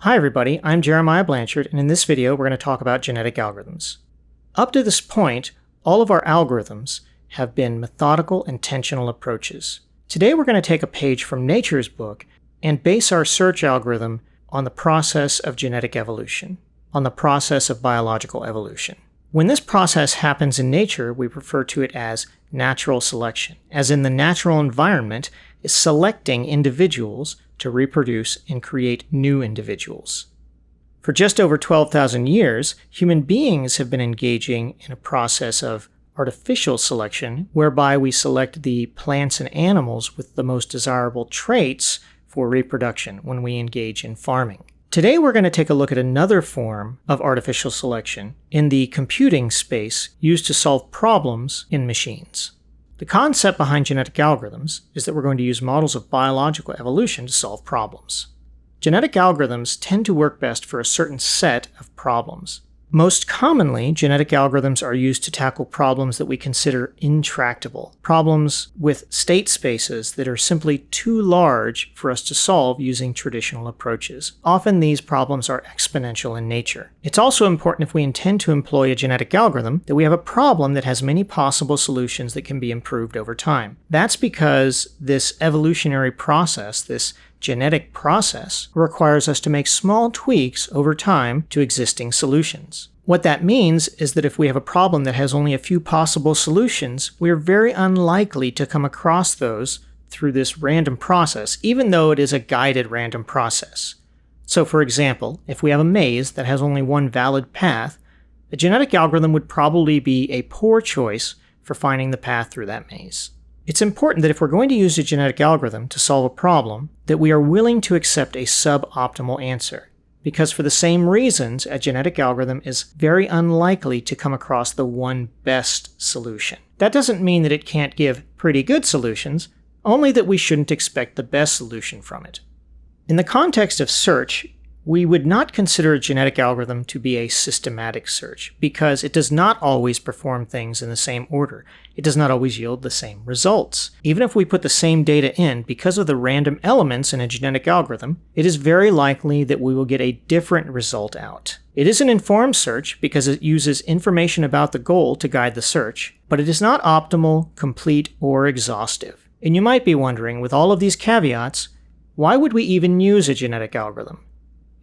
Hi everybody, I'm Jeremiah Blanchard, and in this video we're going to talk about genetic algorithms. Up to this point, all of our algorithms have been methodical, intentional approaches. Today we're going to take a page from Nature's book and base our search algorithm on the process of genetic evolution, on the process of biological evolution. When this process happens in nature, we refer to it as natural selection, as in the natural environment is selecting individuals to reproduce and create new individuals. For just over 12,000 years, human beings have been engaging in a process of artificial selection, whereby we select the plants and animals with the most desirable traits for reproduction when we engage in farming. Today we're going to take a look at another form of artificial selection in the computing space used to solve problems in machines. The concept behind genetic algorithms is that we're going to use models of biological evolution to solve problems. Genetic algorithms tend to work best for a certain set of problems. Most commonly, genetic algorithms are used to tackle problems that we consider intractable, problems with state spaces that are simply too large for us to solve using traditional approaches. Often these problems are exponential in nature. It's also important, if we intend to employ a genetic algorithm, that we have a problem that has many possible solutions that can be improved over time. That's because this evolutionary process, this genetic process, requires us to make small tweaks over time to existing solutions. What that means is that if we have a problem that has only a few possible solutions, we are very unlikely to come across those through this random process, even though it is a guided random process. So for example, if we have a maze that has only one valid path, a genetic algorithm would probably be a poor choice for finding the path through that maze. It's important that if we're going to use a genetic algorithm to solve a problem, that we are willing to accept a suboptimal answer. Because for the same reasons, a genetic algorithm is very unlikely to come across the one best solution. That doesn't mean that it can't give pretty good solutions, only that we shouldn't expect the best solution from it. In the context of search, we would not consider a genetic algorithm to be a systematic search, because it does not always perform things in the same order. It does not always yield the same results. Even if we put the same data in, because of the random elements in a genetic algorithm, it is very likely that we will get a different result out. It is an informed search because it uses information about the goal to guide the search, but it is not optimal, complete, or exhaustive. And you might be wondering, with all of these caveats, why would we even use a genetic algorithm?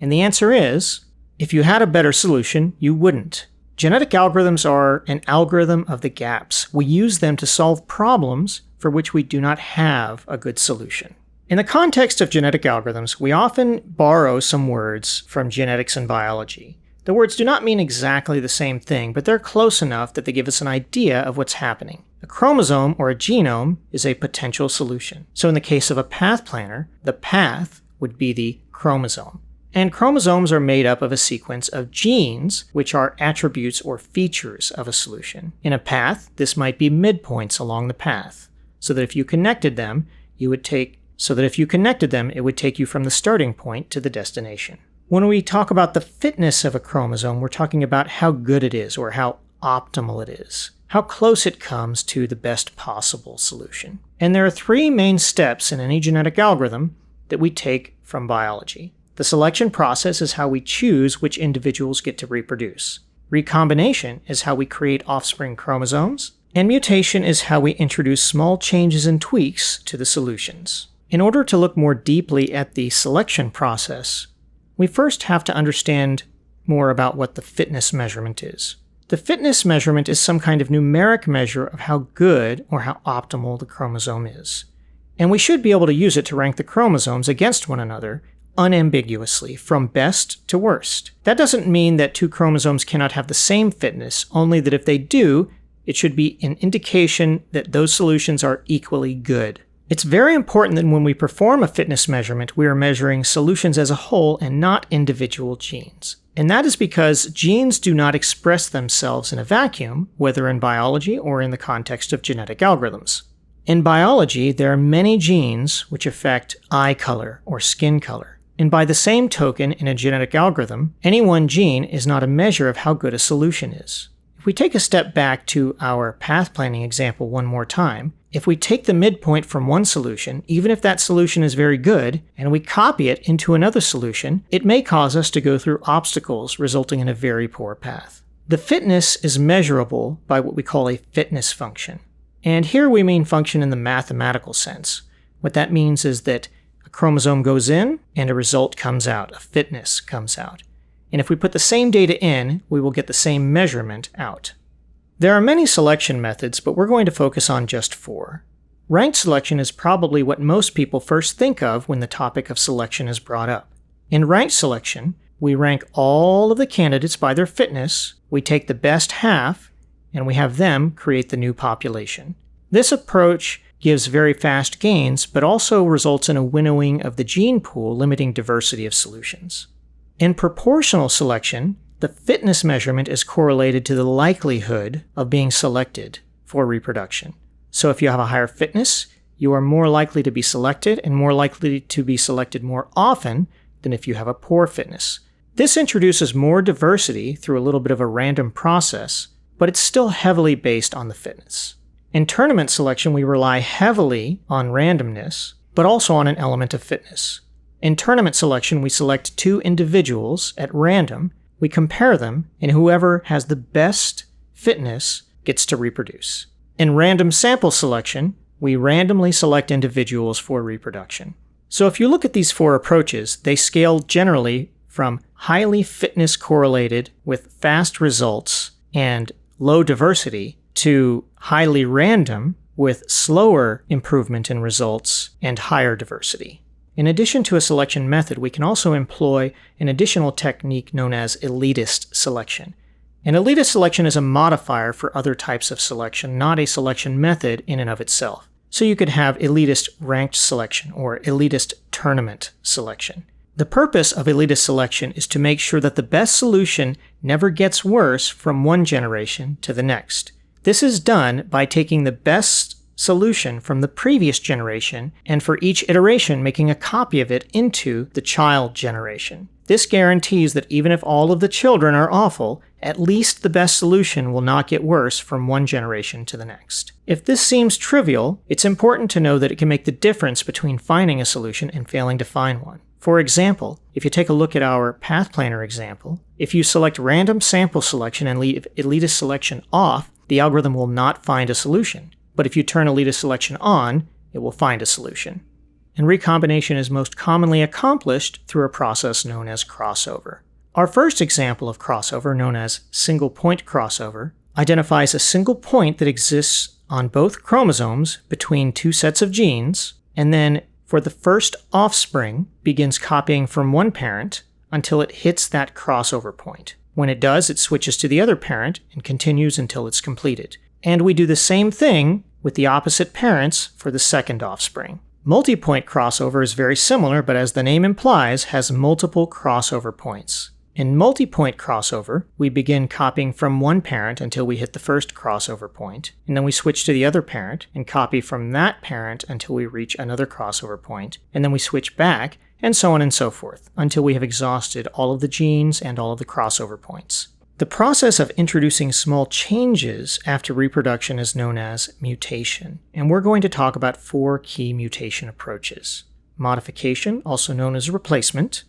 And the answer is, if you had a better solution, you wouldn't. Genetic algorithms are an algorithm of the gaps. We use them to solve problems for which we do not have a good solution. In the context of genetic algorithms, we often borrow some words from genetics and biology. The words do not mean exactly the same thing, but they're close enough that they give us an idea of what's happening. A chromosome or a genome is a potential solution. So in the case of a path planner, the path would be the chromosome. And chromosomes are made up of a sequence of genes, which are attributes or features of a solution. In a path, this might be midpoints along the path, so that if you connected them, it would take you from the starting point to the destination. When we talk about the fitness of a chromosome, we're talking about how good it is, or how optimal it is, how close it comes to the best possible solution. And there are three main steps in any genetic algorithm that we take from biology. The selection process is how we choose which individuals get to reproduce. Recombination is how we create offspring chromosomes. And mutation is how we introduce small changes and tweaks to the solutions. In order to look more deeply at the selection process, we first have to understand more about what the fitness measurement is. The fitness measurement is some kind of numeric measure of how good or how optimal the chromosome is. And we should be able to use it to rank the chromosomes against one another unambiguously, from best to worst. That doesn't mean that two chromosomes cannot have the same fitness, only that if they do, it should be an indication that those solutions are equally good. It's very important that when we perform a fitness measurement, we are measuring solutions as a whole and not individual genes. And that is because genes do not express themselves in a vacuum, whether in biology or in the context of genetic algorithms. In biology, there are many genes which affect eye color or skin color. And by the same token, in a genetic algorithm, any one gene is not a measure of how good a solution is. If we take a step back to our path planning example one more time, if we take the midpoint from one solution, even if that solution is very good, and we copy it into another solution, it may cause us to go through obstacles, resulting in a very poor path. The fitness is measurable by what we call a fitness function. And here we mean function in the mathematical sense. What that means is that a chromosome goes in and a result comes out, a fitness comes out. And if we put the same data in, we will get the same measurement out. There are many selection methods, but we're going to focus on just 4. Ranked selection is probably what most people first think of when the topic of selection is brought up. In ranked selection, we rank all of the candidates by their fitness, we take the best half, and we have them create the new population. This approach gives very fast gains, but also results in a winnowing of the gene pool, limiting diversity of solutions. In proportional selection, the fitness measurement is correlated to the likelihood of being selected for reproduction. So if you have a higher fitness, you are more likely to be selected and more likely to be selected more often than if you have a poor fitness. This introduces more diversity through a little bit of a random process, but it's still heavily based on the fitness. In tournament selection, we rely heavily on randomness, but also on an element of fitness. In tournament selection, we select 2 individuals at random, we compare them, and whoever has the best fitness gets to reproduce. In random sample selection, we randomly select individuals for reproduction. So if you look at these 4 approaches, they scale generally from highly fitness correlated with fast results and low diversity to highly random with slower improvement in results and higher diversity. In addition to a selection method, we can also employ an additional technique known as elitist selection. And elitist selection is a modifier for other types of selection, not a selection method in and of itself. So you could have elitist ranked selection or elitist tournament selection. The purpose of elitist selection is to make sure that the best solution never gets worse from one generation to the next. This is done by taking the best solution from the previous generation and for each iteration making a copy of it into the child generation. This guarantees that even if all of the children are awful, at least the best solution will not get worse from one generation to the next. If this seems trivial, it's important to know that it can make the difference between finding a solution and failing to find one. For example, if you take a look at our path planner example, if you select random sample selection and leave elitist selection off, the algorithm will not find a solution. But if you turn elitist selection on, it will find a solution. And recombination is most commonly accomplished through a process known as crossover. Our first example of crossover, known as single point crossover, identifies a single point that exists on both chromosomes between 2 sets of genes, and then for the first offspring begins copying from one parent until it hits that crossover point. When it does, it switches to the other parent and continues until it's completed. And we do the same thing with the opposite parents for the second offspring. Multi-point crossover is very similar, but as the name implies, has multiple crossover points. In multi-point crossover, we begin copying from one parent until we hit the first crossover point, and then we switch to the other parent and copy from that parent until we reach another crossover point, and then we switch back, and so on and so forth, until we have exhausted all of the genes and all of the crossover points. The process of introducing small changes after reproduction is known as mutation, and we're going to talk about 4 key mutation approaches: modification, also known as replacement,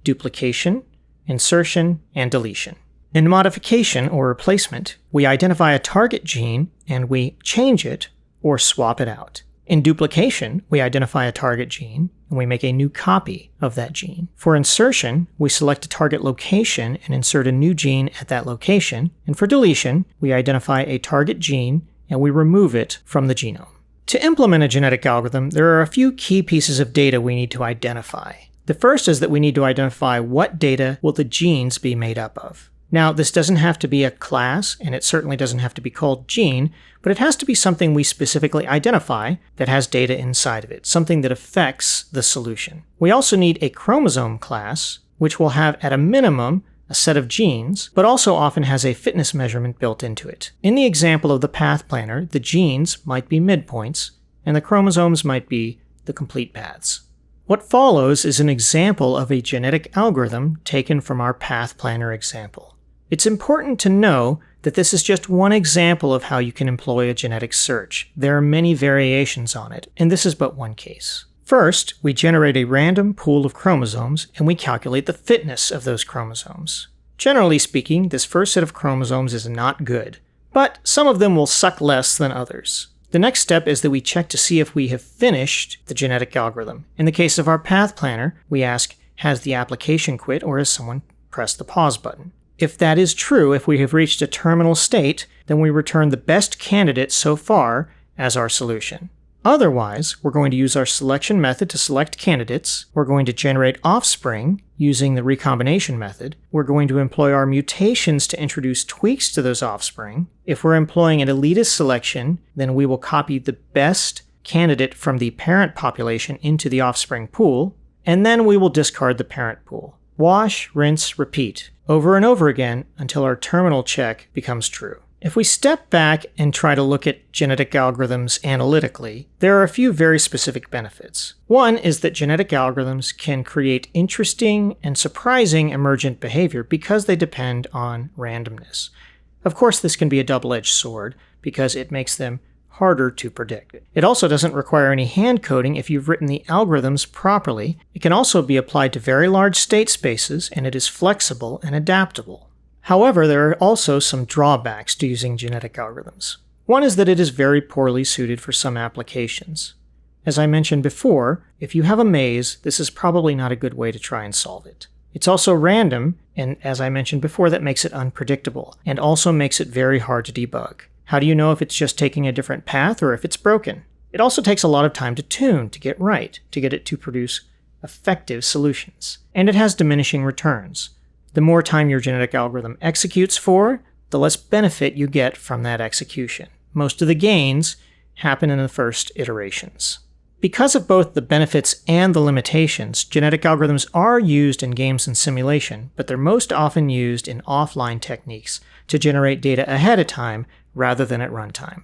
duplication, insertion, and deletion. In modification or replacement, we identify a target gene and we change it or swap it out. In duplication, we identify a target gene and we make a new copy of that gene. For insertion, we select a target location and insert a new gene at that location. And for deletion, we identify a target gene and we remove it from the genome. To implement a genetic algorithm, there are a few key pieces of data we need to identify. The first is that we need to identify what data will the genes be made up of. Now, this doesn't have to be a class, and it certainly doesn't have to be called gene, but it has to be something we specifically identify that has data inside of it, something that affects the solution. We also need a chromosome class, which will have at a minimum a set of genes, but also often has a fitness measurement built into it. In the example of the path planner, the genes might be midpoints, and the chromosomes might be the complete paths. What follows is an example of a genetic algorithm taken from our path planner example. It's important to know that this is just one example of how you can employ a genetic search. There are many variations on it, and this is but one case. First, we generate a random pool of chromosomes, and we calculate the fitness of those chromosomes. Generally speaking, this first set of chromosomes is not good, but some of them will suck less than others. The next step is that we check to see if we have finished the genetic algorithm. In the case of our path planner, we ask, has the application quit or has someone pressed the pause button? If that is true, if we have reached a terminal state, then we return the best candidate so far as our solution. Otherwise, we're going to use our selection method to select candidates. We're going to generate offspring using the recombination method. We're going to employ our mutations to introduce tweaks to those offspring. If we're employing an elitist selection, then we will copy the best candidate from the parent population into the offspring pool, and then we will discard the parent pool. Wash, rinse, repeat, over and over again until our terminal check becomes true. If we step back and try to look at genetic algorithms analytically, there are a few very specific benefits. One is that genetic algorithms can create interesting and surprising emergent behavior because they depend on randomness. Of course, this can be a double-edged sword because it makes them harder to predict. It also doesn't require any hand coding if you've written the algorithms properly. It can also be applied to very large state spaces, and it is flexible and adaptable. However, there are also some drawbacks to using genetic algorithms. One is that it is very poorly suited for some applications. As I mentioned before, if you have a maze, this is probably not a good way to try and solve it. It's also random, and as I mentioned before, that makes it unpredictable, and also makes it very hard to debug. How do you know if it's just taking a different path or if it's broken? It also takes a lot of time to tune, to get right, to get it to produce effective solutions. And it has diminishing returns. The more time your genetic algorithm executes for, the less benefit you get from that execution. Most of the gains happen in the first iterations. Because of both the benefits and the limitations, genetic algorithms are used in games and simulation, but they're most often used in offline techniques to generate data ahead of time rather than at runtime.